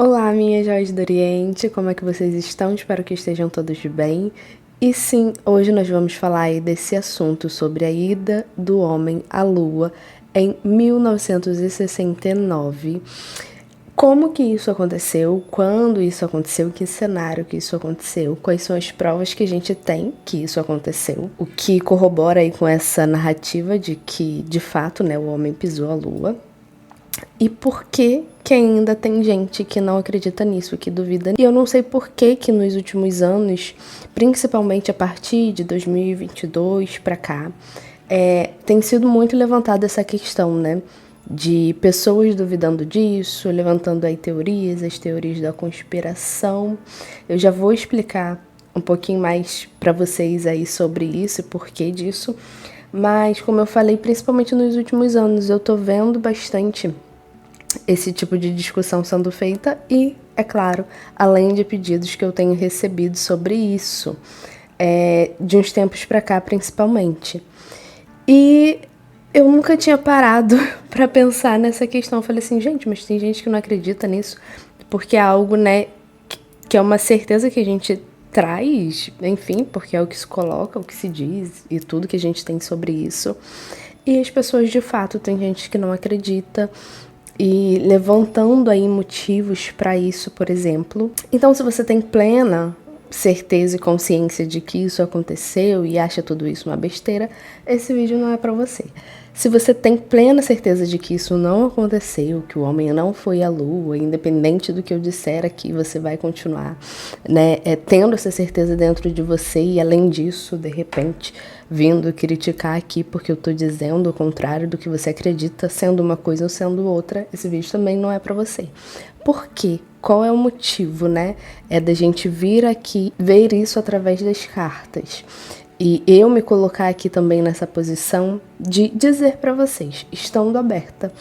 Olá, minhas joias do Oriente, como é que vocês estão? Espero que estejam todos bem. E sim, hoje nós vamos falar aí desse assunto sobre a ida do homem à Lua em 1969. Como que isso aconteceu? Quando isso aconteceu? Que cenário que isso aconteceu? Quais são as provas que a gente tem que isso aconteceu? O que corrobora aí com essa narrativa de que, de fato, né, o homem pisou a Lua. E por que que ainda tem gente que não acredita nisso, que duvida? E eu não sei por que que nos últimos anos, principalmente a partir de 2022 para cá, tem sido muito levantada essa questão, né? De pessoas duvidando disso, levantando aí teorias, as teorias da conspiração. Eu já vou explicar um pouquinho mais para vocês aí sobre isso e porquê disso. Mas, como eu falei, principalmente nos últimos anos, eu tô vendo bastante esse tipo de discussão sendo feita e, é claro, além de pedidos que eu tenho recebido sobre isso, de uns tempos pra cá, principalmente. E eu nunca tinha parado pra pensar nessa questão. Eu falei assim, gente, mas tem gente que não acredita nisso, porque é algo, né, que é uma certeza que a gente traz, enfim, porque é o que se coloca, o que se diz e tudo que a gente tem sobre isso. E as pessoas, de fato, tem gente que não acredita e levantando aí motivos para isso, por exemplo. Então, se você tem plena certeza e consciência de que isso aconteceu e acha tudo isso uma besteira, esse vídeo não é para você. Se você tem plena certeza de que isso não aconteceu, que o homem não foi à Lua, independente do que eu disser aqui, você vai continuar, né, tendo essa certeza dentro de você e, além disso, de repente, vindo criticar aqui porque eu tô dizendo o contrário do que você acredita, sendo uma coisa ou sendo outra, esse vídeo também não é para você. Por quê? Qual é o motivo, né? É da gente vir aqui ver isso através das cartas. E eu me colocar aqui também nessa posição de dizer para vocês, estando aberta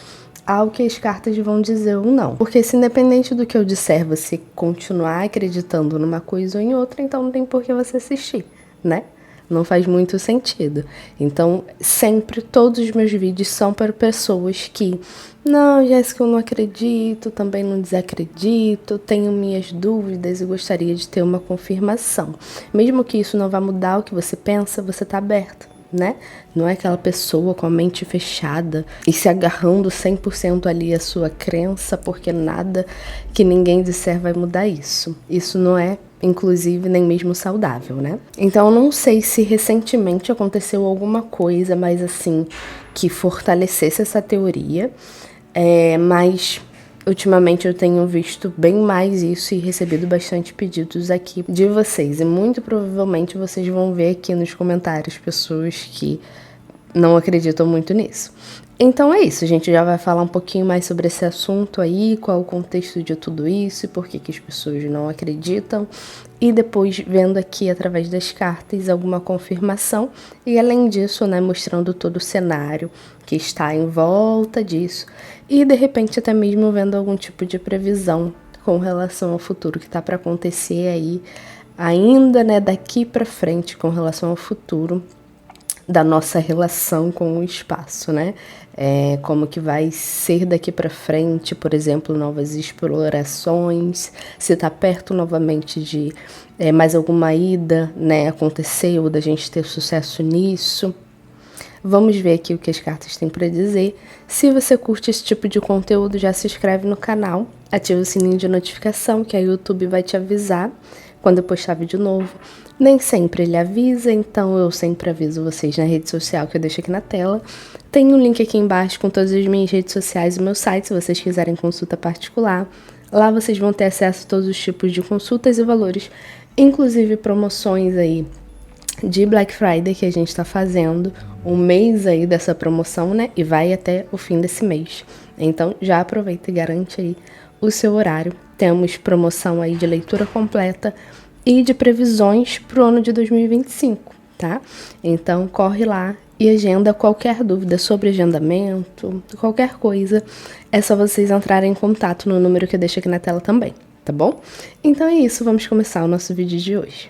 ao que as cartas vão dizer ou não. Porque se independente do que eu disser, você continuar acreditando numa coisa ou em outra, então não tem por que você assistir, né? Não faz muito sentido. Então, sempre, todos os meus vídeos são para pessoas que, não, Jéssica, eu não acredito, também não desacredito, tenho minhas dúvidas e gostaria de ter uma confirmação. Mesmo que isso não vá mudar o que você pensa, você está aberta, né? Não é aquela pessoa com a mente fechada e se agarrando 100% ali à sua crença, porque nada que ninguém disser vai mudar isso. Isso não é, inclusive, nem mesmo saudável, né? Então, eu não sei se recentemente aconteceu alguma coisa mais assim que fortalecesse essa teoria, mas ultimamente eu tenho visto bem mais isso e recebido bastante pedidos aqui de vocês. E muito provavelmente vocês vão ver aqui nos comentários pessoas que não acreditam muito nisso. Então é isso, a gente já vai falar um pouquinho mais sobre esse assunto aí, qual o contexto de tudo isso e por que as pessoas não acreditam. E depois vendo aqui através das cartas alguma confirmação e além disso, né, mostrando todo o cenário que está em volta disso e de repente até mesmo vendo algum tipo de previsão com relação ao futuro que está para acontecer aí ainda, né, daqui para frente com relação ao futuro da nossa relação com o espaço, né? Como que vai ser daqui para frente, por exemplo, novas explorações, se tá perto novamente de mais alguma ida, né, aconteceu, da gente ter sucesso nisso. Vamos ver aqui o que as cartas têm para dizer. Se você curte esse tipo de conteúdo, já se inscreve no canal, ativa o sininho de notificação, que a YouTube vai te avisar quando eu postar vídeo novo. Nem sempre ele avisa, então eu sempre aviso vocês na rede social que eu deixo aqui na tela. Tem um link aqui embaixo com todas as minhas redes sociais e o meu site, se vocês quiserem consulta particular. Lá vocês vão ter acesso a todos os tipos de consultas e valores, inclusive promoções aí de Black Friday que a gente tá fazendo, um mês aí dessa promoção, né? E vai até o fim desse mês. Então já aproveita e garante aí o seu horário. Temos promoção aí de leitura completa e de previsões pro ano de 2025, tá? Então corre lá e agenda. Qualquer dúvida sobre agendamento, qualquer coisa, é só vocês entrarem em contato no número que eu deixo aqui na tela também, tá bom? Então é isso, vamos começar o nosso vídeo de hoje.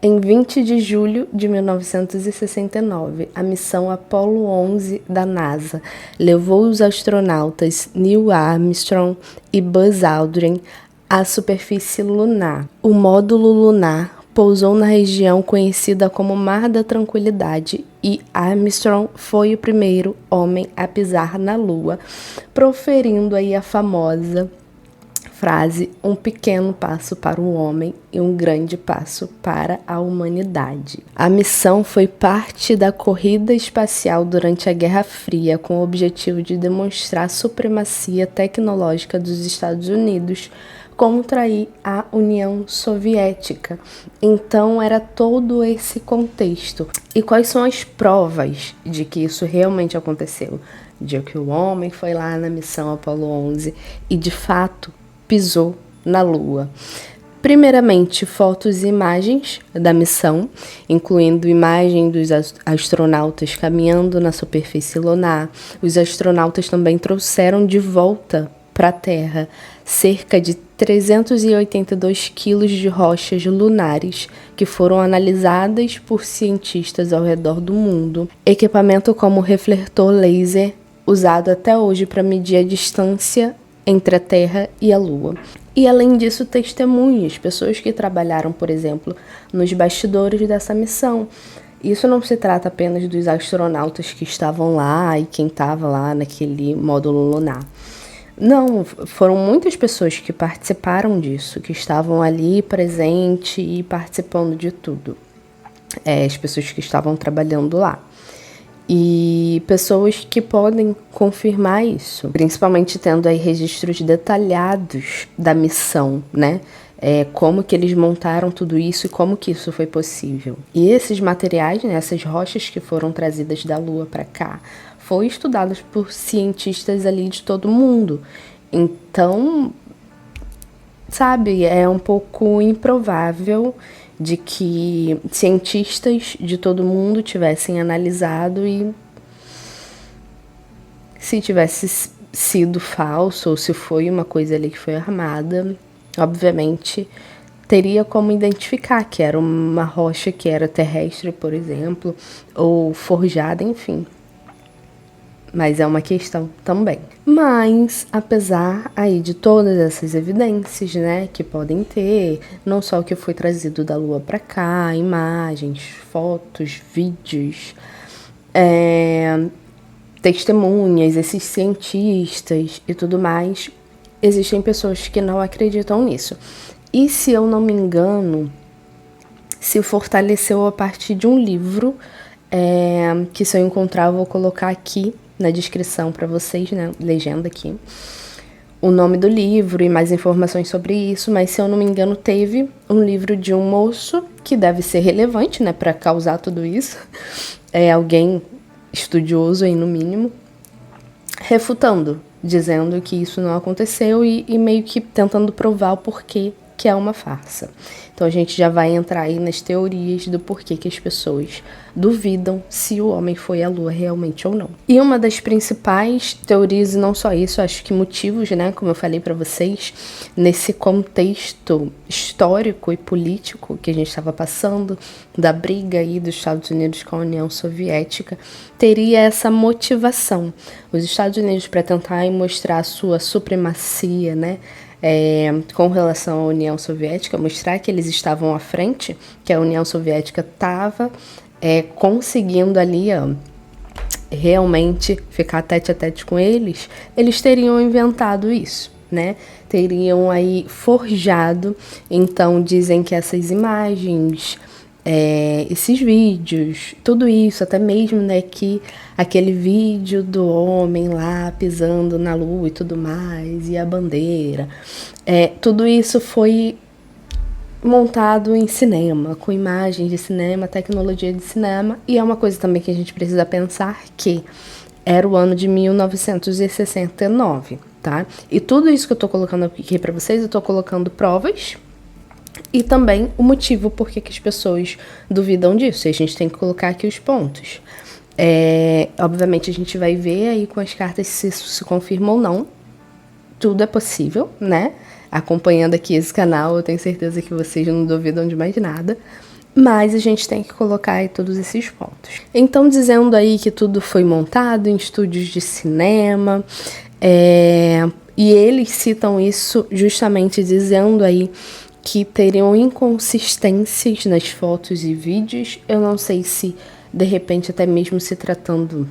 Em 20 de julho de 1969, a missão Apollo 11 da NASA levou os astronautas Neil Armstrong e Buzz Aldrin à superfície lunar. O módulo lunar pousou na região conhecida como Mar da Tranquilidade e Armstrong foi o primeiro homem a pisar na Lua, proferindo aí a famosa frase: um pequeno passo para o homem e um grande passo para a humanidade. A missão foi parte da corrida espacial durante a Guerra Fria, com o objetivo de demonstrar a supremacia tecnológica dos Estados Unidos contra a União Soviética. Então era todo esse contexto. E quais são as provas de que isso realmente aconteceu? De que o homem foi lá na missão Apollo 11 e de fato pisou na Lua. Primeiramente, fotos e imagens da missão, incluindo imagem dos astronautas caminhando na superfície lunar. Os astronautas também trouxeram de volta para a Terra cerca de 382 quilos de rochas lunares que foram analisadas por cientistas ao redor do mundo. Equipamento como refletor laser, usado até hoje para medir a distância entre a Terra e a Lua. E além disso, testemunhas, pessoas que trabalharam, por exemplo, nos bastidores dessa missão. Isso não se trata apenas dos astronautas que estavam lá e quem estava lá naquele módulo lunar. Não, foram muitas pessoas que participaram disso, que estavam ali presente e participando de tudo. As pessoas que estavam trabalhando lá. E pessoas que podem confirmar isso, principalmente tendo aí registros detalhados da missão, né? Como que eles montaram tudo isso e como que isso foi possível. E esses materiais, né, essas rochas que foram trazidas da Lua para cá, foram estudados por cientistas ali de todo mundo. Então, sabe, é um pouco improvável de que cientistas de todo mundo tivessem analisado e se tivesse sido falso ou se foi uma coisa ali que foi armada, obviamente teria como identificar que era uma rocha que era terrestre, por exemplo, ou forjada, enfim. Mas é uma questão também. Mas, apesar aí de todas essas evidências, né, que podem ter, não só o que foi trazido da Lua para cá, imagens, fotos, vídeos, testemunhas, esses cientistas e tudo mais, existem pessoas que não acreditam nisso. E, se eu não me engano, se fortaleceu a partir de um livro, que se eu encontrar eu vou colocar aqui na descrição para vocês, né, legenda aqui, o nome do livro e mais informações sobre isso, mas se eu não me engano teve um livro de um moço que deve ser relevante, né, para causar tudo isso, alguém estudioso aí no mínimo, refutando, dizendo que isso não aconteceu e meio que tentando provar o porquê que é uma farsa. Então a gente já vai entrar aí nas teorias do porquê que as pessoas duvidam se o homem foi à Lua realmente ou não. E uma das principais teorias, e não só isso, acho que motivos, né, como eu falei para vocês, nesse contexto histórico e político que a gente estava passando, da briga aí dos Estados Unidos com a União Soviética, teria essa motivação. Os Estados Unidos, para tentar mostrar a sua supremacia, né, com relação à União Soviética, mostrar que eles estavam à frente, que a União Soviética estava conseguindo ali realmente ficar tete a tete com eles, eles teriam inventado isso, né? Teriam aí forjado. Então dizem que essas imagens, esses vídeos, tudo isso, até mesmo, né, que aquele vídeo do homem lá pisando na Lua e tudo mais, e a bandeira, tudo isso foi montado em cinema, com imagens de cinema, tecnologia de cinema, e é uma coisa também que a gente precisa pensar que era o ano de 1969, tá? E tudo isso que eu tô colocando aqui pra vocês, eu tô colocando provas e também o motivo por que as pessoas duvidam disso. E a gente tem que colocar aqui os pontos. Obviamente a gente vai ver aí com as cartas se isso se confirma ou não. Tudo é possível, né? Acompanhando aqui esse canal, eu tenho certeza que vocês não duvidam de mais nada. mas a gente tem que colocar aí todos esses pontos. Então, dizendo aí que tudo foi montado em estúdios de cinema, e eles citam isso justamente dizendo aí que teriam inconsistências nas fotos e vídeos. Eu não sei se, de repente, até mesmo se tratando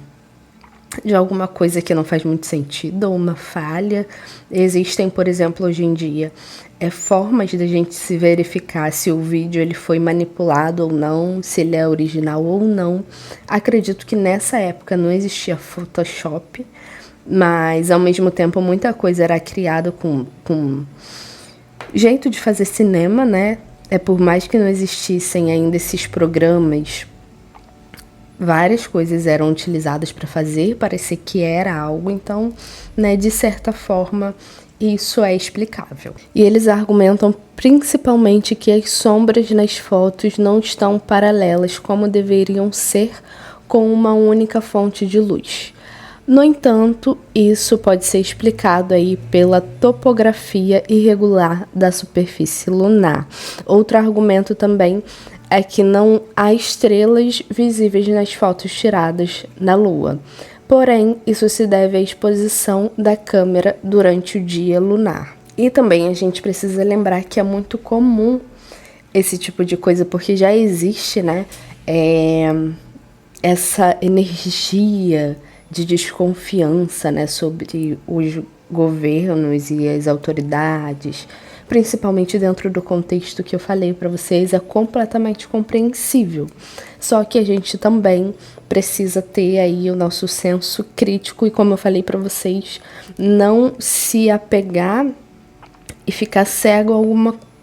de alguma coisa que não faz muito sentido ou uma falha. Existem, por exemplo, hoje em dia, formas de a gente se verificar se o vídeo ele foi manipulado ou não, se ele é original ou não. Acredito que nessa época não existia Photoshop, mas ao mesmo tempo muita coisa era criada com jeito de fazer cinema, né? Por mais que não existissem ainda esses programas, várias coisas eram utilizadas para fazer parecer que era algo, então, né, de certa forma, isso é explicável. E eles argumentam principalmente que as sombras nas fotos não estão paralelas como deveriam ser com uma única fonte de luz. No entanto, isso pode ser explicado aí pela topografia irregular da superfície lunar. Outro argumento também é que não há estrelas visíveis nas fotos tiradas na Lua. Porém, isso se deve à exposição da câmera durante o dia lunar. E também a gente precisa lembrar que é muito comum esse tipo de coisa, porque já existe, né, essa energia de desconfiança, né, sobre os governos e as autoridades, principalmente dentro do contexto que eu falei para vocês, é completamente compreensível. Só que a gente também precisa ter aí o nosso senso crítico e, como eu falei para vocês, não se apegar e ficar cego a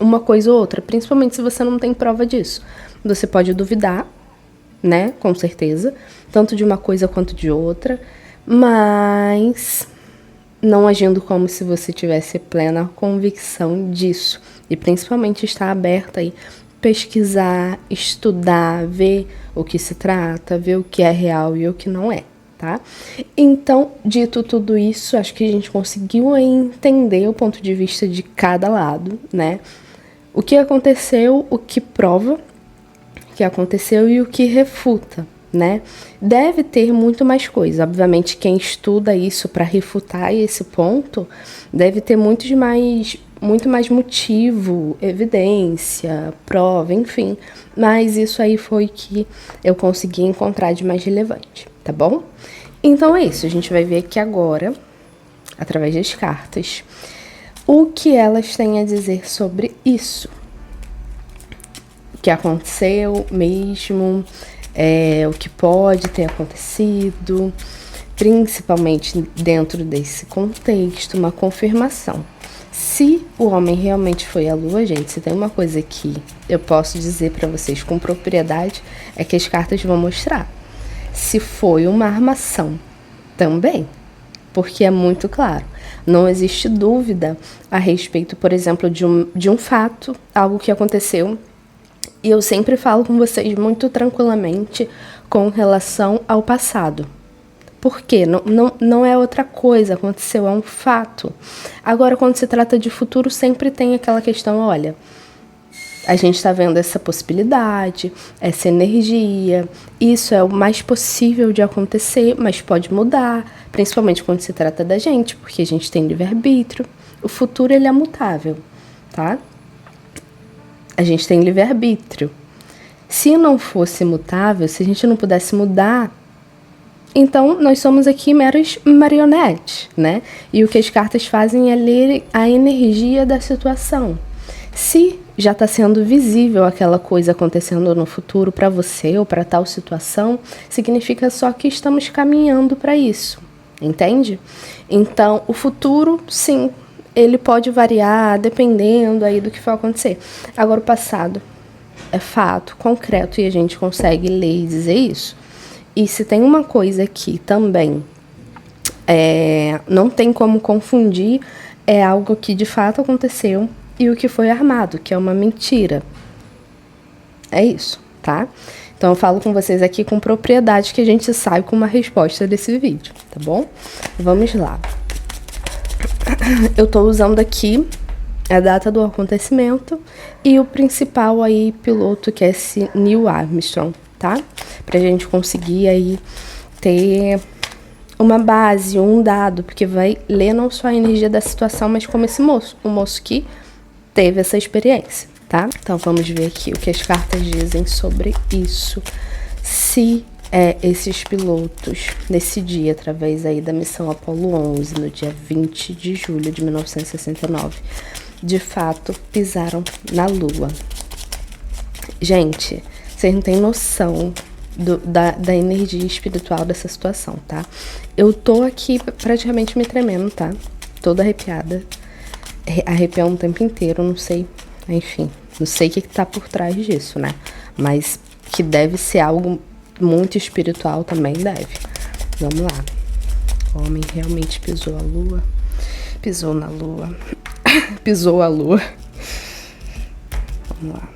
uma coisa ou outra, principalmente se você não tem prova disso. Você pode duvidar, né, com certeza, tanto de uma coisa quanto de outra, mas não agindo como se você tivesse plena convicção disso. E principalmente estar aberta aí, pesquisar, estudar, ver o que se trata, ver o que é real e o que não é, tá? Então, dito tudo isso, acho que a gente conseguiu entender o ponto de vista de cada lado, né? O que aconteceu, o que prova que aconteceu e o que refuta, né? Deve ter muito mais coisa. Obviamente, quem estuda isso para refutar esse ponto deve ter muito mais motivo, evidência, prova, enfim. Mas isso aí foi que eu consegui encontrar de mais relevante, tá bom? Então é isso. A gente vai ver aqui agora, através das cartas, o que elas têm a dizer sobre isso. O que aconteceu mesmo, o que pode ter acontecido, principalmente dentro desse contexto, uma confirmação. Se o homem realmente foi à Lua, gente, se tem uma coisa que eu posso dizer para vocês com propriedade, é que as cartas vão mostrar. Se foi uma armação, também, porque é muito claro. Não existe dúvida a respeito, por exemplo, de um fato, algo que aconteceu. E eu sempre falo com vocês muito tranquilamente com relação ao passado. Porque não é outra coisa, aconteceu, é um fato. Agora, quando se trata de futuro, sempre tem aquela questão, olha, a gente está vendo essa possibilidade, essa energia, isso é o mais possível de acontecer, mas pode mudar, principalmente quando se trata da gente, porque a gente tem livre-arbítrio. O futuro, ele é mutável, tá? A gente tem livre-arbítrio. Se não fosse mutável, se a gente não pudesse mudar, então nós somos aqui meros marionetes, né? E o que as cartas fazem é ler a energia da situação. Se já está sendo visível aquela coisa acontecendo no futuro para você ou para tal situação, significa só que estamos caminhando para isso, entende? Então, o futuro, sim, ele pode variar dependendo aí do que for acontecer. Agora, o passado é fato, concreto, e a gente consegue ler e dizer isso. E se tem uma coisa que também não tem como confundir, é algo que de fato aconteceu e o que foi armado, que é uma mentira. É isso, tá? Então eu falo com vocês aqui com propriedade que a gente sai com uma resposta desse vídeo, tá bom? Vamos lá. Eu tô usando aqui a data do acontecimento e o principal aí piloto, que é esse Neil Armstrong, tá? Pra gente conseguir aí ter uma base, um dado, porque vai ler não só a energia da situação, mas como esse moço, o moço que teve essa experiência, tá? Então vamos ver aqui o que as cartas dizem sobre isso. Se esses pilotos, nesse dia, através aí da missão Apollo 11, no dia 20 de julho de 1969, de fato pisaram na Lua. Gente, vocês não têm noção da energia espiritual dessa situação, tá? Eu tô aqui praticamente me tremendo, tá? Toda arrepiada. Arrepiando o tempo inteiro, não sei. Enfim, não sei o que tá por trás disso, né? Mas que deve ser algo muito espiritual também deve. Vamos lá. O homem realmente pisou a lua. Pisou na lua. Pisou a lua. Vamos lá.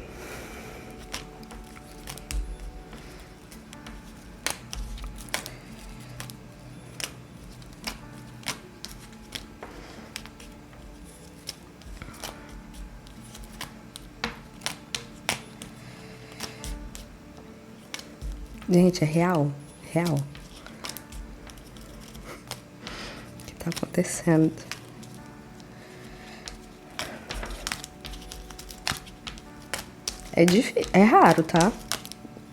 Gente, é real? Real. O que tá acontecendo? É difícil, é raro, tá?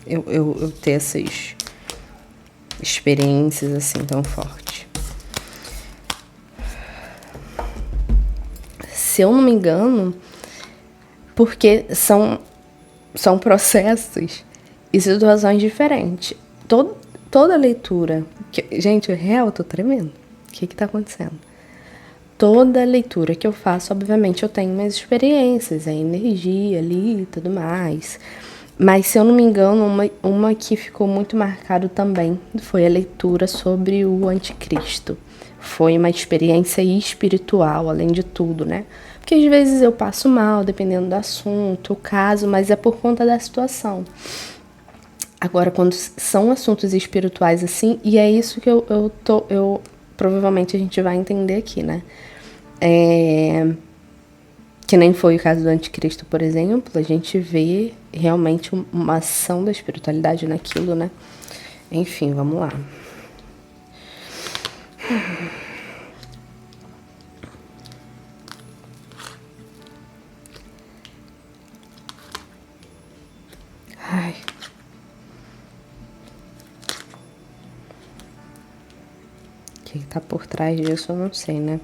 Eu ter essas experiências assim tão fortes. Se eu não me engano, porque são processos e situações diferentes. Toda leitura... gente, real, eu tô tremendo. O que tá acontecendo? Toda leitura que eu faço, obviamente, eu tenho minhas experiências, a energia ali e tudo mais. Mas, se eu não me engano, uma que ficou muito marcado também foi a leitura sobre o anticristo. Foi uma experiência espiritual, além de tudo, né? Porque às vezes eu passo mal, dependendo do assunto, o caso, mas é por conta da situação. Agora, quando são assuntos espirituais assim, e é isso que eu provavelmente a gente vai entender aqui, né? Que nem foi o caso do anticristo, por exemplo, a gente vê realmente uma ação da espiritualidade naquilo, né? Enfim, vamos lá. Ai. O que tá por trás disso eu não sei, né?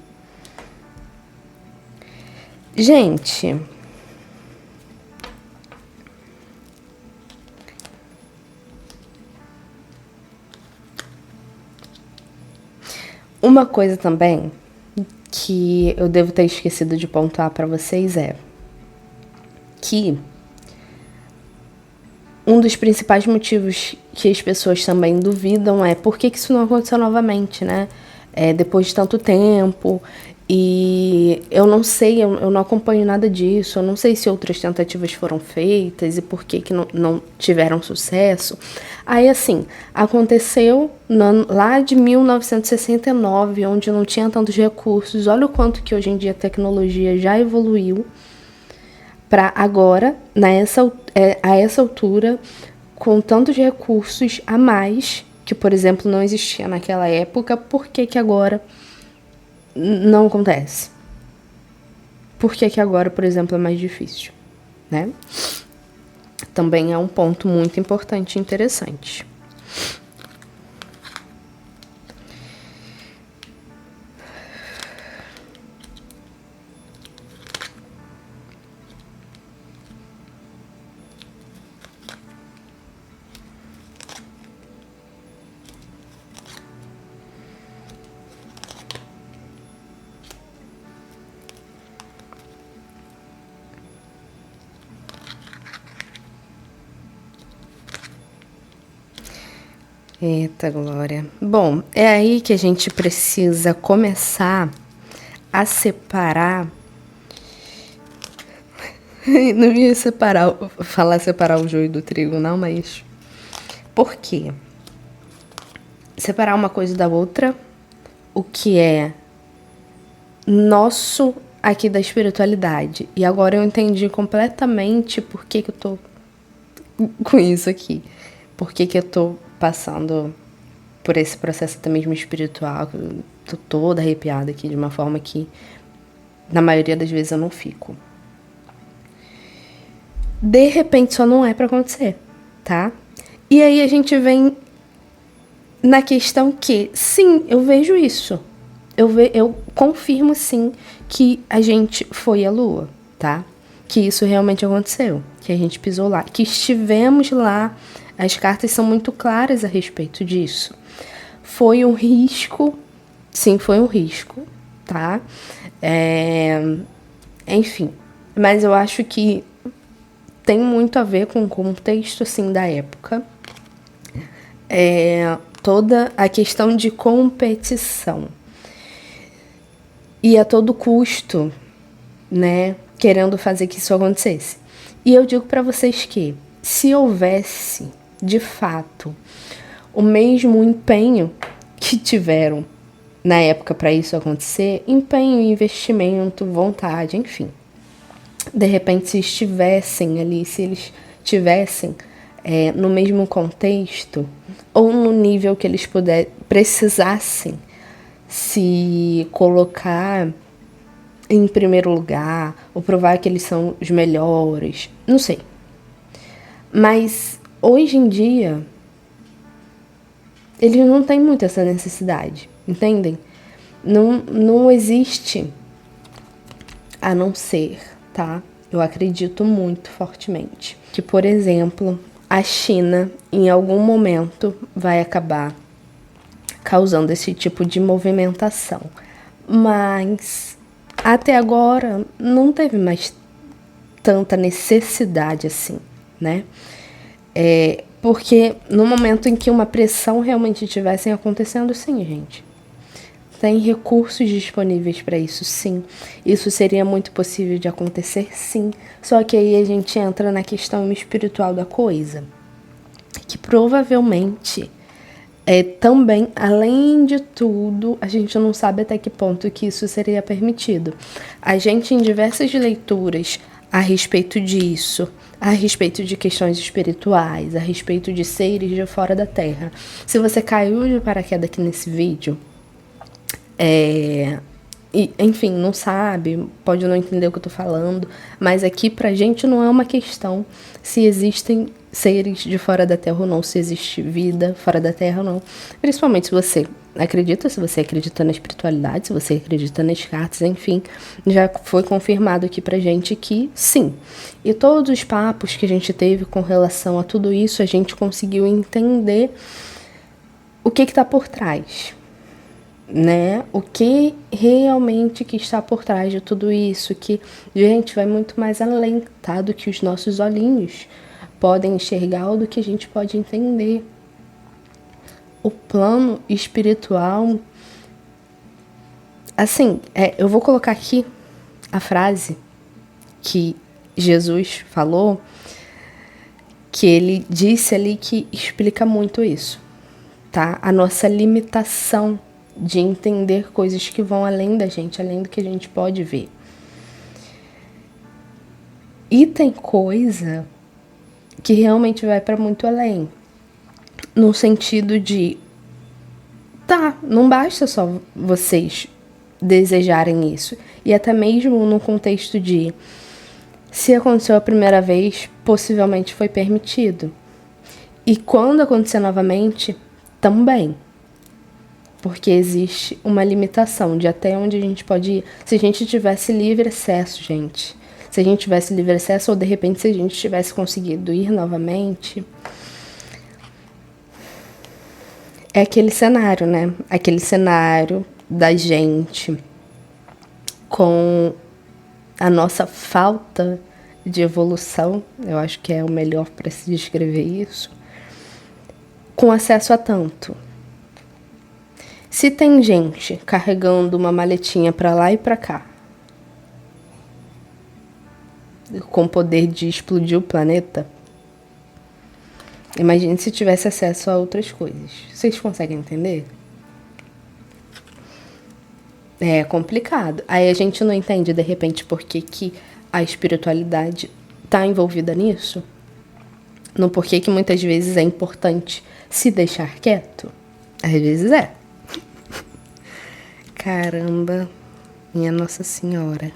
Gente, uma coisa também que eu devo ter esquecido de pontuar para vocês é que um dos principais motivos que as pessoas também duvidam é por que isso não aconteceu novamente, né? Depois de tanto tempo. E eu não sei, eu não acompanho nada disso, eu não sei se outras tentativas foram feitas e por que não tiveram sucesso. Aí, assim, aconteceu lá de 1969, onde não tinha tantos recursos. Olha o quanto que hoje em dia a tecnologia já evoluiu para agora, a essa altura, com tantos recursos a mais, que, por exemplo, não existia naquela época, por que agora não acontece? Por que agora, por exemplo, é mais difícil, né? Também é um ponto muito importante e interessante. Eita, Glória. Bom, é aí que a gente precisa começar a separar. Não ia separar o joio do trigo, não, mas... Por quê? Separar uma coisa da outra, o que é nosso aqui da espiritualidade. E agora eu entendi completamente por que eu tô com isso aqui. Por que eu tô passando por esse processo até mesmo espiritual. Eu tô toda arrepiada aqui de uma forma que, na maioria das vezes, eu não fico. De repente, só não é pra acontecer, tá? E aí a gente vem na questão que, sim, eu vejo isso. Eu confirmo, sim, que a gente foi à Lua, tá? Que isso realmente aconteceu, que a gente pisou lá, que estivemos lá. As cartas são muito claras a respeito disso. Foi um risco, sim, foi um risco, tá? Enfim, mas eu acho que tem muito a ver com o contexto, assim, da época. Toda a questão de competição. E a todo custo, né, querendo fazer que isso acontecesse. E eu digo para vocês que, se houvesse, de fato, o mesmo empenho que tiveram na época para isso acontecer, empenho, investimento, vontade, enfim. De repente, se estivessem ali, se eles tivessem no mesmo contexto, ou no nível que eles precisassem se colocar em primeiro lugar, ou provar que eles são os melhores, não sei. Mas hoje em dia, eles não têm muito essa necessidade, entendem? Não existe, a não ser, tá? Eu acredito muito fortemente que, por exemplo, a China, em algum momento, vai acabar causando esse tipo de movimentação. Mas até agora não teve mais tanta necessidade assim, né? Porque no momento em que uma pressão realmente estivesse acontecendo, sim, gente. Tem recursos disponíveis para isso, sim. Isso seria muito possível de acontecer, sim. Só que aí a gente entra na questão espiritual da coisa. Que provavelmente também, além de tudo, a gente não sabe até que ponto que isso seria permitido. A gente, em diversas leituras a respeito disso, a respeito de questões espirituais, a respeito de seres de fora da Terra. Se você caiu de paraquedas aqui nesse vídeo, e, enfim, não sabe, pode não entender o que eu tô falando, mas aqui pra gente não é uma questão se existem seres de fora da Terra ou não, se existe vida fora da Terra ou não. Principalmente se você acredita na espiritualidade, se você acredita nas cartas, enfim, já foi confirmado aqui pra gente que sim. E todos os papos que a gente teve com relação a tudo isso, a gente conseguiu entender o que tá por trás, né? O que realmente que está por trás de tudo isso, que, gente, vai muito mais além, tá? Do que os nossos olhinhos podem enxergar ou do que a gente pode entender. O plano espiritual, assim, eu vou colocar aqui a frase que Jesus falou, que ele disse ali que explica muito isso, tá? A nossa limitação de entender coisas que vão além da gente, além do que a gente pode ver. E tem coisa que realmente vai para muito além. No sentido de, não basta só vocês desejarem isso. E até mesmo no contexto de, se aconteceu a primeira vez, possivelmente foi permitido. E quando acontecer novamente, também. Porque existe uma limitação de até onde a gente pode ir. Se a gente tivesse livre acesso, gente. Se a gente tivesse livre acesso, ou de repente se a gente tivesse conseguido ir novamente. É aquele cenário, né? Aquele cenário da gente com a nossa falta de evolução. Eu acho que é o melhor para se descrever isso. Com acesso a tanto. Se tem gente carregando uma maletinha para lá e para cá, com o poder de explodir o planeta, imagine se tivesse acesso a outras coisas. Vocês conseguem entender? É complicado. Aí a gente não entende, de repente, por que a espiritualidade tá envolvida nisso. No porquê que muitas vezes é importante se deixar quieto. Às vezes é. Caramba, minha Nossa Senhora.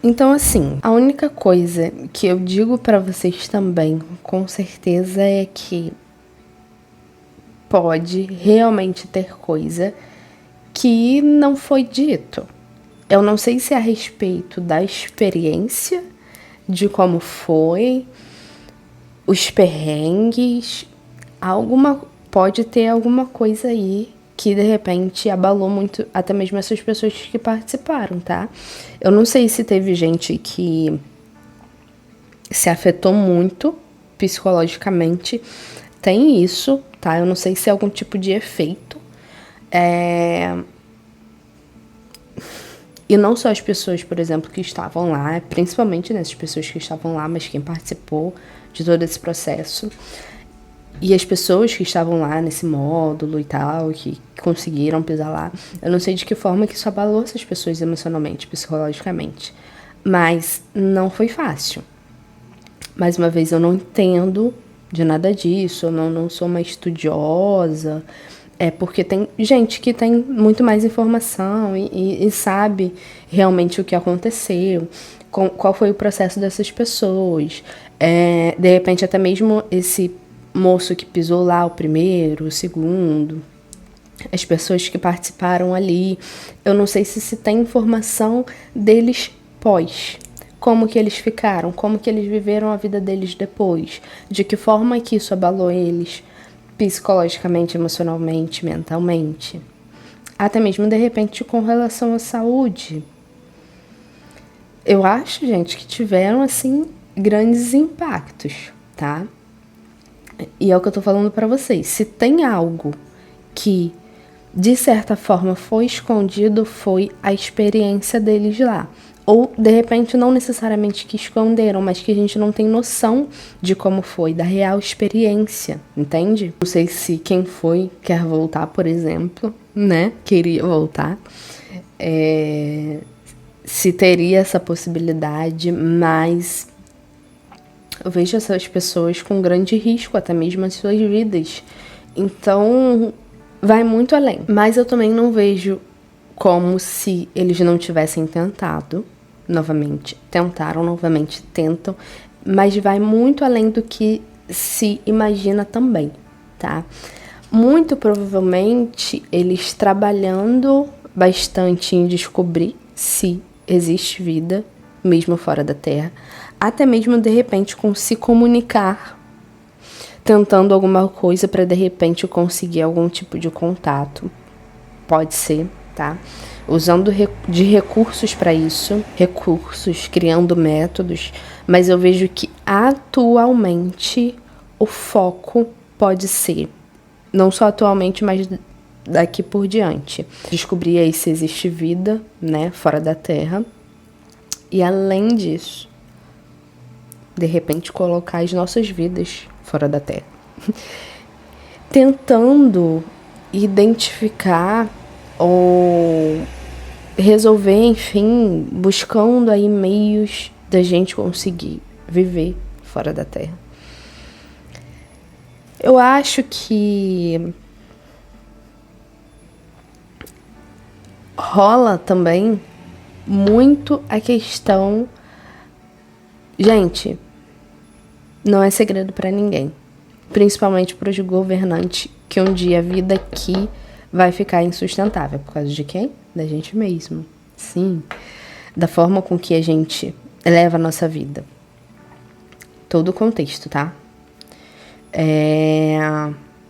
Então, assim, a única coisa que eu digo pra vocês também, com certeza, é que pode realmente ter coisa que não foi dito. Eu não sei se é a respeito da experiência, de como foi, os perrengues, pode ter alguma coisa aí que de repente abalou muito até mesmo essas pessoas que participaram, tá? Eu não sei se teve gente que se afetou muito psicologicamente. Tem isso, tá? Eu não sei se é algum tipo de efeito. E não só as pessoas, por exemplo, que estavam lá, principalmente nessas pessoas que estavam lá, mas quem participou de todo esse processo. E as pessoas que estavam lá nesse módulo e tal, que conseguiram pisar lá, eu não sei de que forma que isso abalou essas pessoas emocionalmente, psicologicamente. Mas não foi fácil. Mais uma vez, eu não entendo de nada disso, eu não sou uma estudiosa. É porque tem gente que tem muito mais informação e sabe realmente o que aconteceu, qual foi o processo dessas pessoas. De repente, até mesmo esse moço que pisou lá, o primeiro, o segundo, as pessoas que participaram ali. Eu não sei se tem informação deles pós. Como que eles ficaram, como que eles viveram a vida deles depois, de que forma que isso abalou eles psicologicamente, emocionalmente, mentalmente. Até mesmo, de repente, com relação à saúde. Eu acho, gente, que tiveram, assim, grandes impactos, tá? E é o que eu tô falando pra vocês. Se tem algo que, de certa forma, foi escondido, foi a experiência deles lá. Ou, de repente, não necessariamente que esconderam, mas que a gente não tem noção de como foi, da real experiência, entende? Não sei se quem foi quer voltar, por exemplo, né? Queria voltar. Se teria essa possibilidade, mas eu vejo essas pessoas com grande risco, até mesmo as suas vidas. Então, vai muito além. Mas eu também não vejo como se eles não tivessem tentado novamente. Tentaram novamente, tentam. Mas vai muito além do que se imagina também, tá? Muito provavelmente, eles trabalhando bastante em descobrir se existe vida, mesmo fora da Terra, até mesmo de repente com se comunicar, tentando alguma coisa para de repente conseguir algum tipo de contato. Pode ser, tá? Usando de recursos para isso, criando métodos, mas eu vejo que atualmente o foco pode ser, não só atualmente, mas daqui por diante, descobrir aí se existe vida, né, fora da Terra, e além disso, de repente colocar as nossas vidas fora da Terra, tentando identificar ou resolver, enfim, buscando aí meios da gente conseguir viver fora da Terra. Eu acho que rola também muito a questão. Gente, não é segredo pra ninguém, principalmente para os governantes, que um dia a vida aqui vai ficar insustentável. Por causa de quem? Da gente mesmo. Sim, da forma com que a gente leva a nossa vida. Todo o contexto, tá?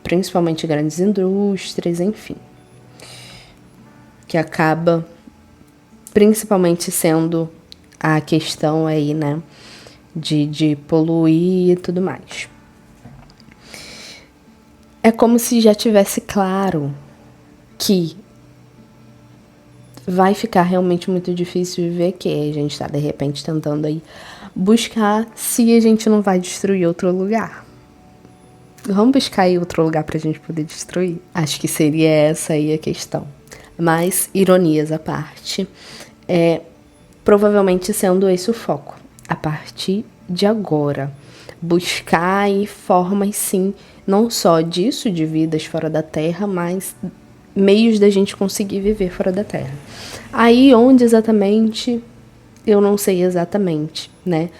Principalmente grandes indústrias, enfim. Que acaba principalmente sendo a questão aí, né? De poluir e tudo mais. É como se já tivesse claro que vai ficar realmente muito difícil viver, que a gente tá de repente tentando aí buscar se a gente não vai destruir outro lugar. Vamos buscar aí outro lugar pra gente poder destruir? Acho que seria essa aí a questão. Mas, ironias à parte, provavelmente sendo esse o foco. A partir de agora, buscar aí formas, sim, não só disso, de vidas fora da Terra, mas meios da gente conseguir viver fora da Terra. Aí, onde exatamente, eu não sei exatamente, né?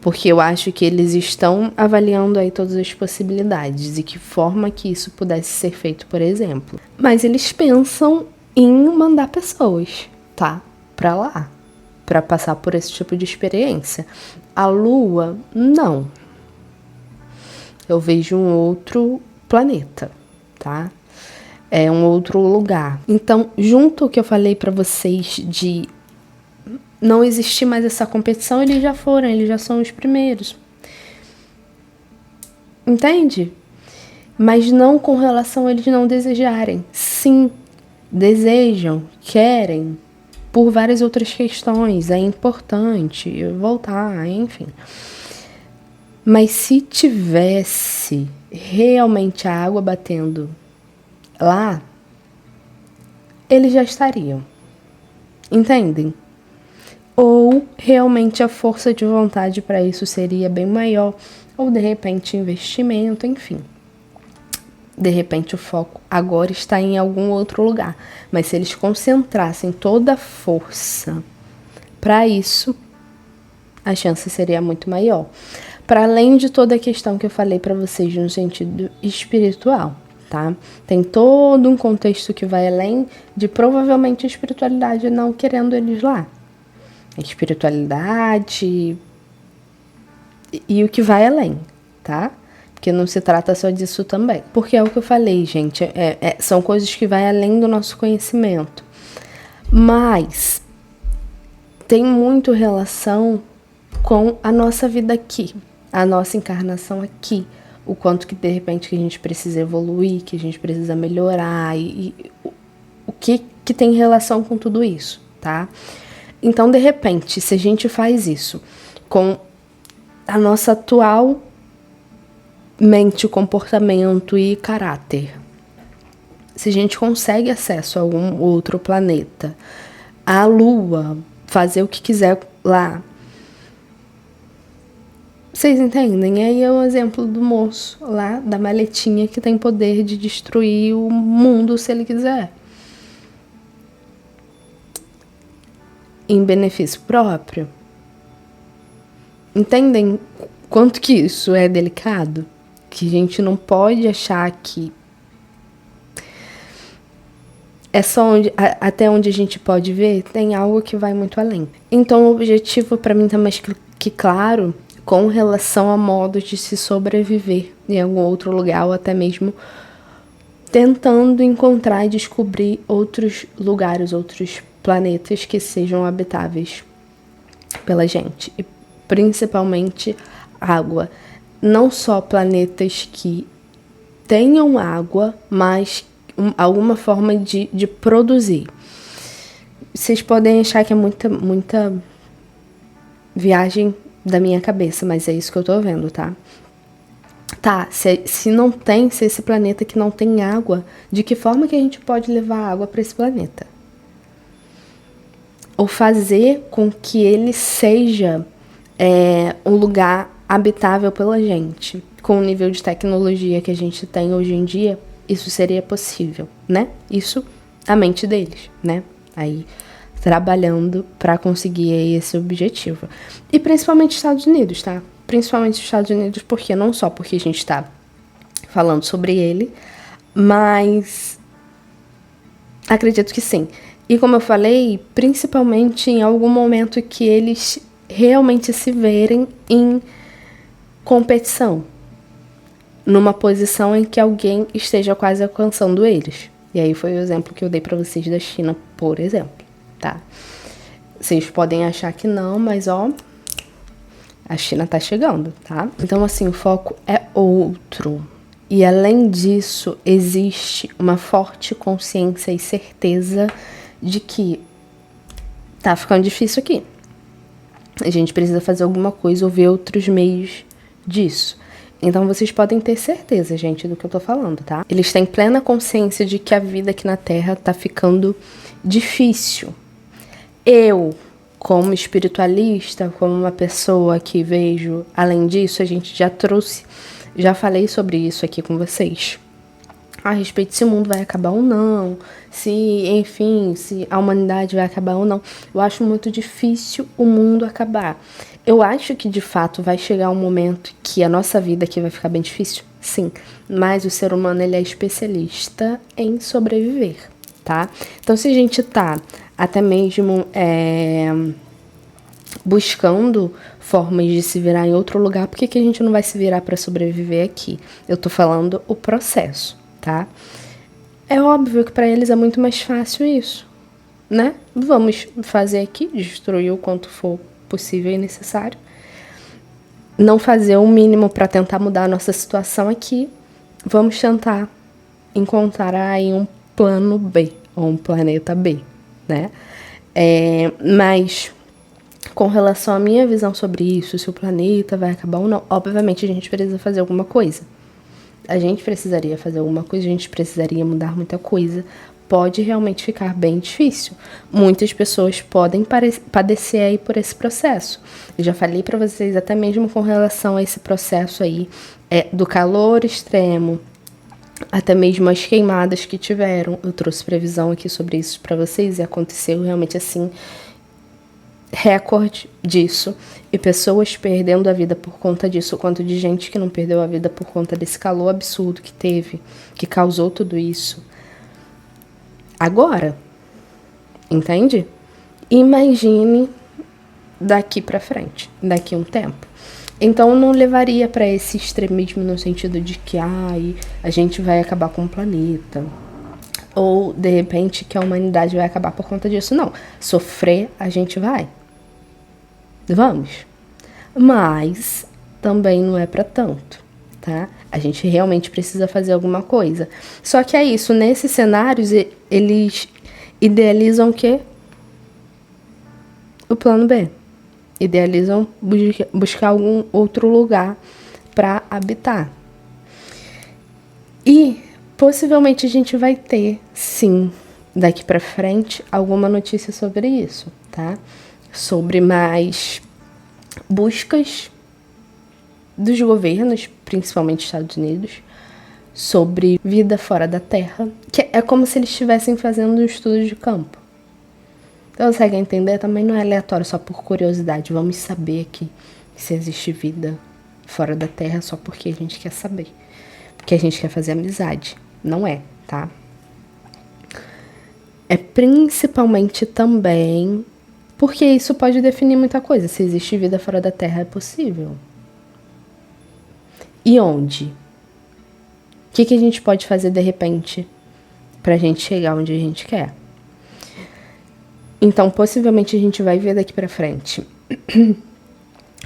Porque eu acho que eles estão avaliando aí todas as possibilidades e que forma que isso pudesse ser feito, por exemplo. Mas eles pensam em mandar pessoas, tá? Pra lá, pra passar por esse tipo de experiência. A Lua, não. Eu vejo um outro planeta, tá? É um outro lugar. Então, junto ao que eu falei pra vocês de não existir mais essa competição, eles já são os primeiros. Entende? Mas não com relação a eles não desejarem. Sim, desejam, querem, por várias outras questões. É importante voltar, enfim. Mas se tivesse realmente a água batendo lá, eles já estariam. Entendem? Ou realmente a força de vontade para isso seria bem maior, ou de repente investimento, enfim. De repente o foco agora está em algum outro lugar. Mas se eles concentrassem toda a força para isso, a chance seria muito maior. Para além de toda a questão que eu falei para vocês no sentido espiritual, tá? Tem todo um contexto que vai além de provavelmente a espiritualidade não querendo eles lá. A espiritualidade e o que vai além, tá? Porque não se trata só disso também. Porque é o que eu falei, gente, são coisas que vai além do nosso conhecimento. Mas tem muito relação com a nossa vida aqui, a nossa encarnação aqui. O quanto que, de repente, que a gente precisa evoluir, que a gente precisa melhorar e o que tem relação com tudo isso, tá? Então, de repente, se a gente faz isso com a nossa atual mente, comportamento e caráter, se a gente consegue acesso a algum outro planeta, a Lua, fazer o que quiser lá, vocês entendem? Aí é o exemplo do moço lá, da maletinha, que tem poder de destruir o mundo se ele quiser. Em benefício próprio. Entendem quanto que isso é delicado? Que a gente não pode achar que é só até onde a gente pode ver, tem algo que vai muito além. Então o objetivo para mim tá mais que claro com relação a modos de se sobreviver em algum outro lugar, ou até mesmo tentando encontrar e descobrir outros lugares, outros planetas que sejam habitáveis pela gente. E principalmente água. Não só planetas que tenham água, mas alguma forma de produzir. Vocês podem achar que é muita viagem da minha cabeça, mas é isso que eu tô vendo, tá? Tá, se esse planeta que não tem água, de que forma que a gente pode levar água para esse planeta? Ou fazer com que ele seja um lugar habitável pela gente. Com o nível de tecnologia que a gente tem hoje em dia, isso seria possível, né? Isso, a mente deles, né? Aí, trabalhando para conseguir esse objetivo. E principalmente Estados Unidos, tá? Principalmente os Estados Unidos, porque não só porque a gente tá falando sobre ele, mas acredito que sim. E como eu falei, principalmente em algum momento que eles realmente se verem em competição, numa posição em que alguém esteja quase alcançando eles. E aí foi o exemplo que eu dei para vocês da China, por exemplo, tá? Vocês podem achar que não, mas ó, a China tá chegando, tá? Então, assim, o foco é outro. E além disso, existe uma forte consciência e certeza de que tá ficando difícil aqui. A gente precisa fazer alguma coisa ou ver outros meios disso. Então vocês podem ter certeza, gente, do que eu tô falando, tá? Eles têm plena consciência de que a vida aqui na Terra tá ficando difícil. Eu, como espiritualista, como uma pessoa que vejo, além disso, a gente já falei sobre isso aqui com vocês. A respeito se o mundo vai acabar ou não, se a humanidade vai acabar ou não. Eu acho muito difícil o mundo acabar. Eu acho que, de fato, vai chegar um momento que a nossa vida aqui vai ficar bem difícil, sim. Mas o ser humano, ele é especialista em sobreviver, tá? Então, se a gente tá até mesmo buscando formas de se virar em outro lugar, por que a gente não vai se virar para sobreviver aqui? Eu tô falando o processo, tá? É óbvio que para eles é muito mais fácil isso, né? Vamos fazer aqui, destruir o quanto for possível e necessário. Não fazer o mínimo para tentar mudar a nossa situação aqui. Vamos tentar encontrar aí um plano B, ou um planeta B, né? Mas com relação à minha visão sobre isso, se o planeta vai acabar ou não, obviamente a gente precisa fazer alguma coisa. A gente precisaria fazer alguma coisa, a gente precisaria mudar muita coisa. Pode realmente ficar bem difícil. Muitas pessoas podem padecer aí por esse processo. Eu já falei para vocês até mesmo com relação a esse processo aí, do calor extremo, até mesmo as queimadas que tiveram. Eu trouxe previsão aqui sobre isso para vocês e aconteceu realmente assim, recorde disso, e pessoas perdendo a vida por conta disso, o quanto de gente que não perdeu a vida por conta desse calor absurdo que teve, que causou tudo isso. Agora, entende? Imagine daqui pra frente, daqui a um tempo. Então não levaria para esse extremismo no sentido de que a gente vai acabar com o planeta, ou de repente que a humanidade vai acabar por conta disso. Não, sofrer a gente vai. Vamos. Mas também não é para tanto, tá? A gente realmente precisa fazer alguma coisa. Só que é isso, nesses cenários, eles idealizam o quê? O plano B. Idealizam buscar algum outro lugar para habitar. E possivelmente a gente vai ter, sim, daqui para frente, alguma notícia sobre isso, tá? Sobre mais buscas dos governos, principalmente Estados Unidos, sobre vida fora da Terra, que é como se eles estivessem fazendo um estudo de campo. Então, você quer entender? Também não é aleatório, só por curiosidade. Vamos saber aqui se existe vida fora da Terra só porque a gente quer saber. Porque a gente quer fazer amizade. Não é, tá? É principalmente também porque isso pode definir muita coisa. Se existe vida fora da Terra, é possível. E onde? O que a gente pode fazer de repente pra gente chegar onde a gente quer? Então, possivelmente a gente vai ver daqui pra frente.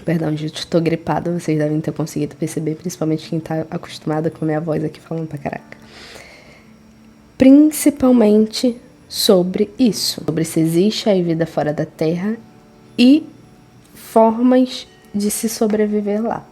Perdão, gente, estou gripada, vocês devem ter conseguido perceber, principalmente quem tá acostumado com a minha voz aqui falando pra caraca. Principalmente sobre isso, sobre se existe aí vida fora da Terra e formas de se sobreviver lá.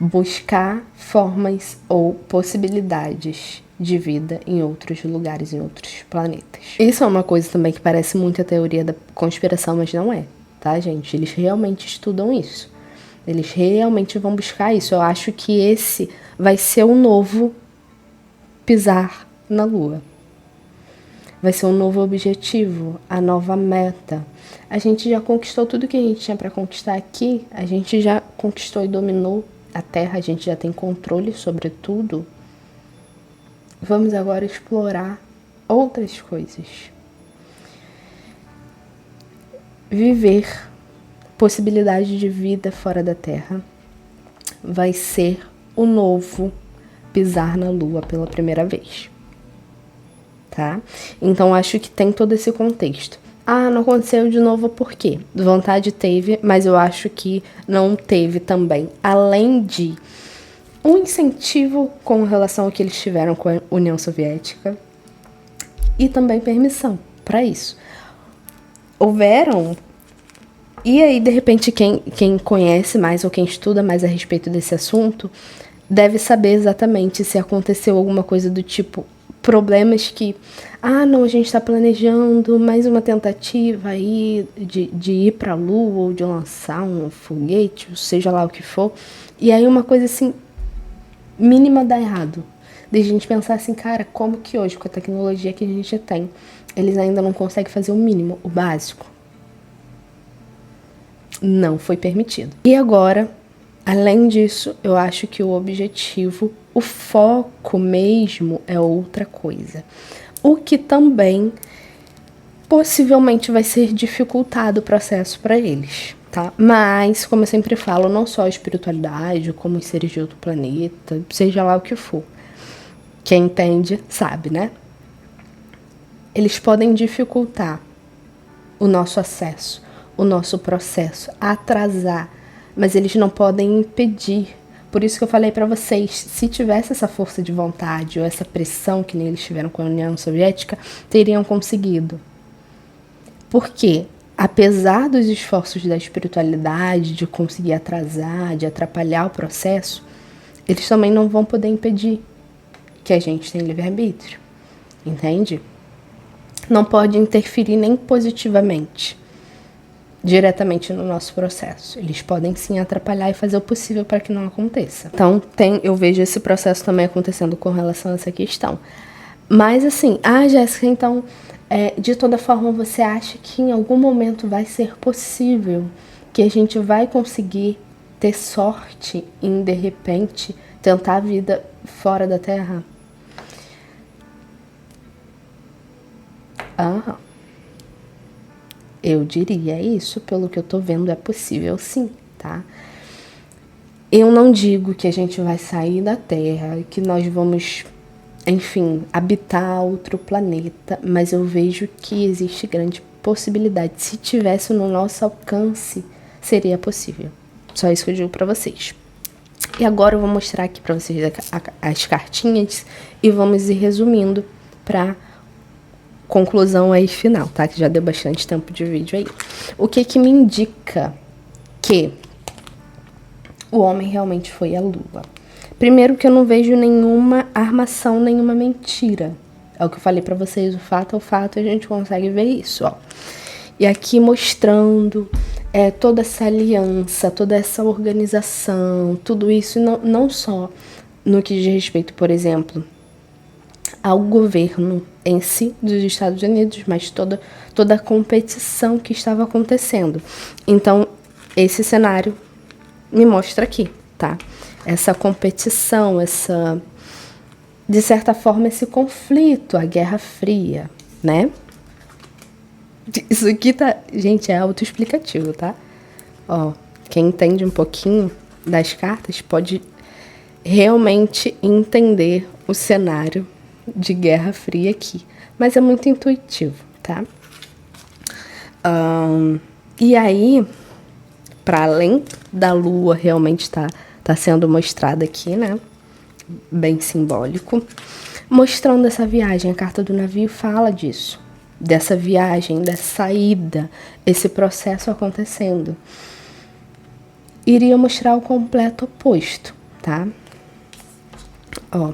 Buscar formas ou possibilidades de vida em outros lugares, em outros planetas. Isso é uma coisa também que parece muito a teoria da conspiração, mas não é, tá, gente? Eles realmente estudam isso. Eles realmente vão buscar isso. Eu acho que esse vai ser o novo pisar na Lua. Vai ser um novo objetivo, a nova meta. A gente já conquistou tudo que a gente tinha para conquistar aqui. A gente já conquistou e dominou a Terra. A gente já tem controle sobre tudo. Vamos agora explorar outras coisas. Viver possibilidade de vida fora da Terra vai ser o novo pisar na Lua pela primeira vez. Tá? Então, acho que tem todo esse contexto. Não aconteceu de novo por quê? Vontade teve, mas eu acho que não teve também. Além de um incentivo com relação ao que eles tiveram com a União Soviética e também permissão para isso. houveram. E aí, de repente, quem conhece mais ou quem estuda mais a respeito desse assunto deve saber exatamente se aconteceu alguma coisa do tipo problemas que, não, a gente está planejando mais uma tentativa aí de ir para a Lua ou de lançar um foguete, seja lá o que for, e aí uma coisa assim mínima dá errado. De a gente pensar assim, cara, como que hoje, com a tecnologia que a gente tem, eles ainda não conseguem fazer o mínimo, o básico? Não foi permitido. E agora, além disso, eu acho que o objetivo, o foco mesmo é outra coisa. O que também possivelmente vai ser dificultado o processo para eles, tá? Mas, como eu sempre falo, não só a espiritualidade, como os seres de outro planeta, seja lá o que for. Quem entende sabe, né? Eles podem dificultar o nosso acesso, o nosso processo, atrasar, mas eles não podem impedir. Por isso que eu falei para vocês, se tivesse essa força de vontade ou essa pressão que nem eles tiveram com a União Soviética, teriam conseguido. Porque, apesar dos esforços da espiritualidade, de conseguir atrasar, de atrapalhar o processo, eles também não vão poder impedir que a gente tem livre-arbítrio, entende? Não pode interferir nem positivamente, diretamente no nosso processo. Eles podem sim atrapalhar e fazer o possível para que não aconteça. Então, eu vejo esse processo também acontecendo com relação a essa questão. Mas assim, Jéssica, então, de toda forma, você acha que em algum momento vai ser possível que a gente vai conseguir ter sorte em, de repente, tentar a vida fora da Terra? Eu diria isso, pelo que eu tô vendo, é possível sim, tá? Eu não digo que a gente vai sair da Terra, que nós vamos, enfim, habitar outro planeta, mas eu vejo que existe grande possibilidade. Se tivesse no nosso alcance, seria possível. Só isso que eu digo pra vocês. E agora eu vou mostrar aqui pra vocês as cartinhas e vamos ir resumindo pra conclusão aí final, tá? Que já deu bastante tempo de vídeo aí. O que me indica que o homem realmente foi à Lua? Primeiro que eu não vejo nenhuma armação, nenhuma mentira. É o que eu falei pra vocês, o fato é o fato, a gente consegue ver isso, ó. E aqui mostrando toda essa aliança, toda essa organização, tudo isso, não só no que diz respeito, por exemplo, ao governo em si dos Estados Unidos, mas toda a competição que estava acontecendo. Então, esse cenário me mostra aqui, tá? Essa competição, de certa forma, esse conflito, a Guerra Fria, né? Isso aqui tá, gente, é autoexplicativo, tá? Ó, quem entende um pouquinho das cartas pode realmente entender o cenário de Guerra Fria aqui, mas é muito intuitivo, tá? E aí, para além da Lua realmente tá sendo mostrada aqui, né? Bem simbólico, mostrando essa viagem. A carta do navio fala disso, dessa viagem, dessa saída, esse processo acontecendo. Iria mostrar o completo oposto, tá? Ó.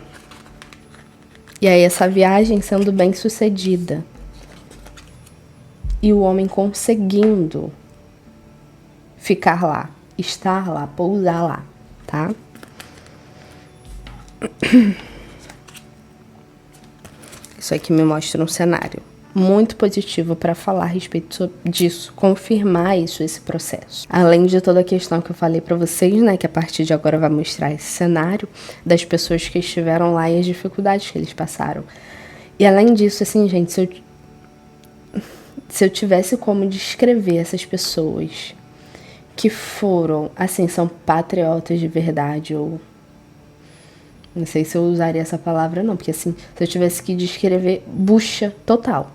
E aí essa viagem sendo bem sucedida. E o homem conseguindo ficar lá, estar lá, pousar lá, tá? Isso aqui me mostra um cenário muito positivo para falar a respeito disso, confirmar isso, esse processo. Além de toda a questão que eu falei para vocês, né, que a partir de agora vai mostrar esse cenário das pessoas que estiveram lá e as dificuldades que eles passaram. E além disso, assim, gente, se eu tivesse como descrever essas pessoas que foram, assim, são patriotas de verdade, ou não sei se eu usaria essa palavra não, porque assim, se eu tivesse que descrever, bucha total.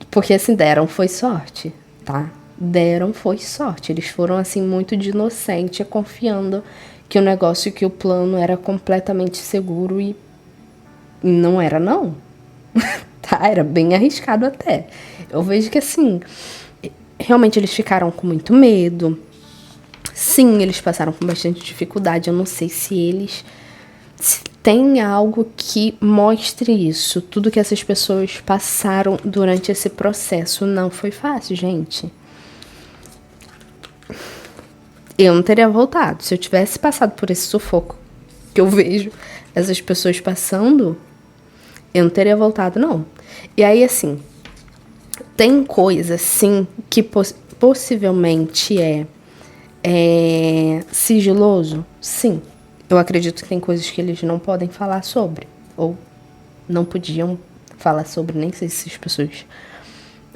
Porque assim, deram foi sorte, tá? Deram foi sorte. Eles foram assim muito de inocente, confiando que o negócio, que o plano era completamente seguro e não era não. tá? Era bem arriscado até. Eu vejo que, assim, realmente eles ficaram com muito medo. Sim, eles passaram por bastante dificuldade. Eu não sei se tem algo que mostre isso. Tudo que essas pessoas passaram durante esse processo não foi fácil, gente. Eu não teria voltado. Se eu tivesse passado por esse sufoco que eu vejo essas pessoas passando, eu não teria voltado, não. E aí, assim, tem coisa, sim, que possivelmente é sigiloso? Sim. Eu acredito que tem coisas que eles não podem falar sobre. Ou não podiam falar sobre. Nem sei se as pessoas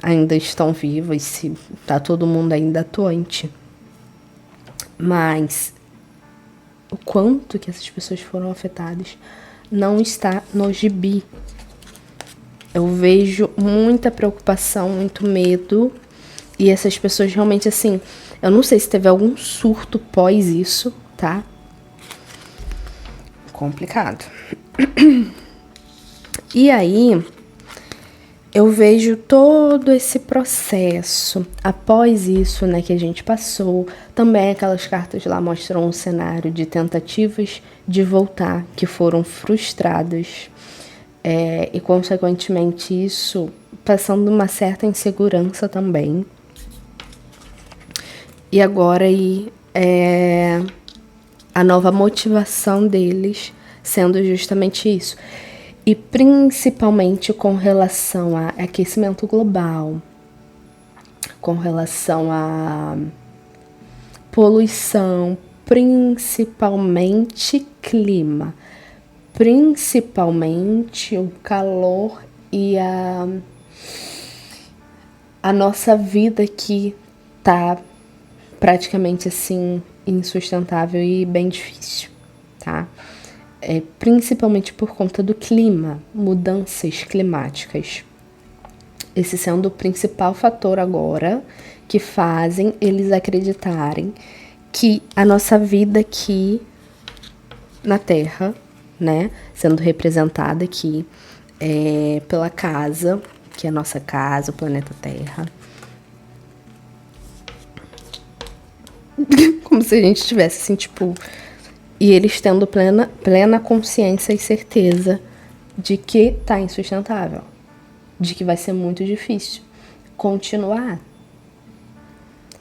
ainda estão vivas, se tá todo mundo ainda atuante. Mas o quanto que essas pessoas foram afetadas não está no gibi. Eu vejo muita preocupação, muito medo. E essas pessoas realmente, assim, eu não sei se teve algum surto pós isso, tá? Complicado. E aí, eu vejo todo esse processo. Após isso, né, que a gente passou, também aquelas cartas lá mostram um cenário de tentativas de voltar, que foram frustradas. E, consequentemente, isso passando uma certa insegurança também. E agora aí, a nova motivação deles sendo justamente isso. E principalmente com relação a aquecimento global, com relação a poluição, principalmente clima, principalmente o calor e a nossa vida que tá praticamente assim insustentável e bem difícil, tá? Principalmente por conta do clima, mudanças climáticas. Esse sendo o principal fator agora que fazem eles acreditarem que a nossa vida aqui na Terra, né, sendo representada aqui pela casa, que é a nossa casa, o planeta Terra. Como se a gente tivesse assim, tipo... E eles tendo plena consciência e certeza de que tá insustentável. De que vai ser muito difícil continuar.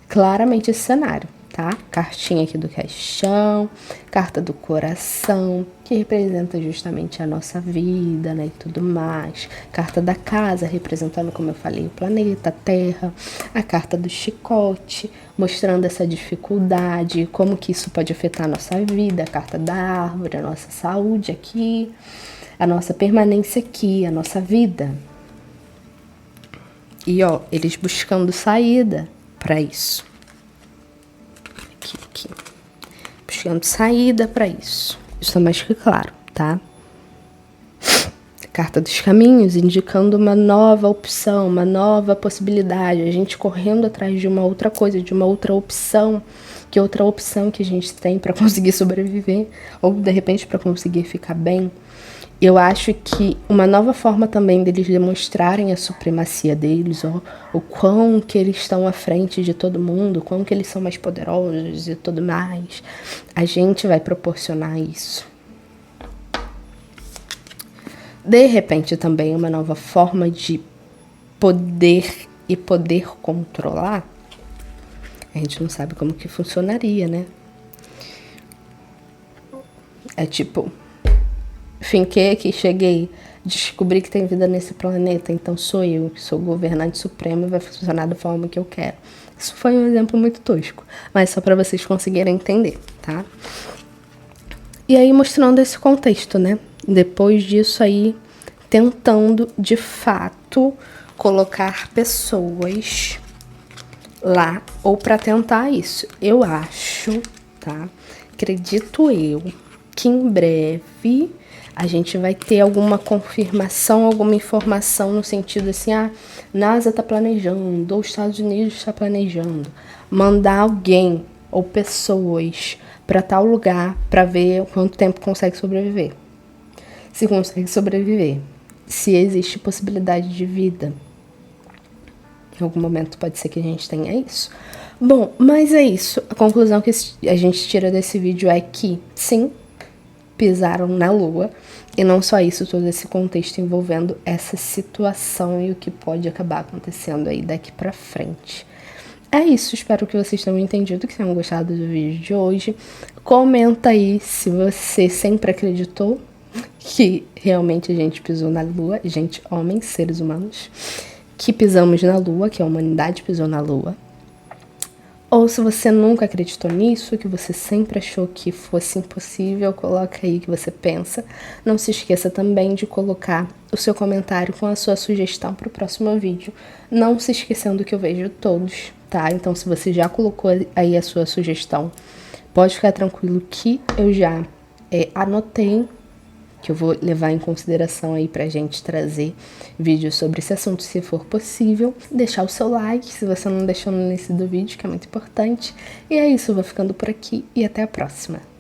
Claramente esse cenário, tá? Cartinha aqui do caixão, carta do coração, que representa justamente a nossa vida, né, e tudo mais. Carta da casa, representando, como eu falei, o planeta, a Terra. A carta do chicote, mostrando essa dificuldade, como que isso pode afetar a nossa vida. A carta da árvore, a nossa saúde aqui, a nossa permanência aqui, a nossa vida. E, ó, eles buscando saída para isso. Aqui. Buscando saída para isso. Isso é mais que claro, tá? Carta dos caminhos, indicando uma nova opção, uma nova possibilidade. A gente correndo atrás de uma outra coisa, de uma outra opção. Que outra opção que a gente tem para conseguir sobreviver. Ou, de repente, para conseguir ficar bem. Eu acho que uma nova forma também deles demonstrarem a supremacia deles, ó, o quão que eles estão à frente de todo mundo, o quão que eles são mais poderosos e tudo mais, a gente vai proporcionar isso. De repente também uma nova forma de poder e poder controlar, a gente não sabe como que funcionaria, né? É tipo... Finquei aqui, cheguei, descobri que tem vida nesse planeta, então sou eu que sou o governante supremo e vai funcionar da forma que eu quero. Isso foi um exemplo muito tosco, mas só para vocês conseguirem entender, tá? E aí mostrando esse contexto, né? Depois disso aí, tentando de fato colocar pessoas lá, ou para tentar isso. Eu acho, tá? Acredito eu que em breve a gente vai ter alguma confirmação, alguma informação no sentido assim, NASA tá planejando, ou os Estados Unidos está planejando mandar alguém ou pessoas para tal lugar para ver quanto tempo consegue sobreviver. Se consegue sobreviver. se existe possibilidade de vida. Em algum momento pode ser que a gente tenha isso. Bom, mas é isso. A conclusão que a gente tira desse vídeo é que, sim, pisaram na Lua. E não só isso, todo esse contexto envolvendo essa situação e o que pode acabar acontecendo aí daqui pra frente. É isso, espero que vocês tenham entendido, que tenham gostado do vídeo de hoje. Comenta aí se você sempre acreditou que realmente a gente pisou na Lua, gente, homens, seres humanos, que pisamos na Lua, que a humanidade pisou na Lua. Ou se você nunca acreditou nisso, que você sempre achou que fosse impossível, coloca aí o que você pensa. Não se esqueça também de colocar o seu comentário com a sua sugestão para o próximo vídeo. Não se esquecendo que eu vejo todos, tá? Então, se você já colocou aí a sua sugestão, pode ficar tranquilo que eu já anotei, que eu vou levar em consideração aí pra gente trazer vídeos sobre esse assunto, se for possível. Deixar o seu like, se você não deixou no início do vídeo, que é muito importante. E é isso, eu vou ficando por aqui e até a próxima.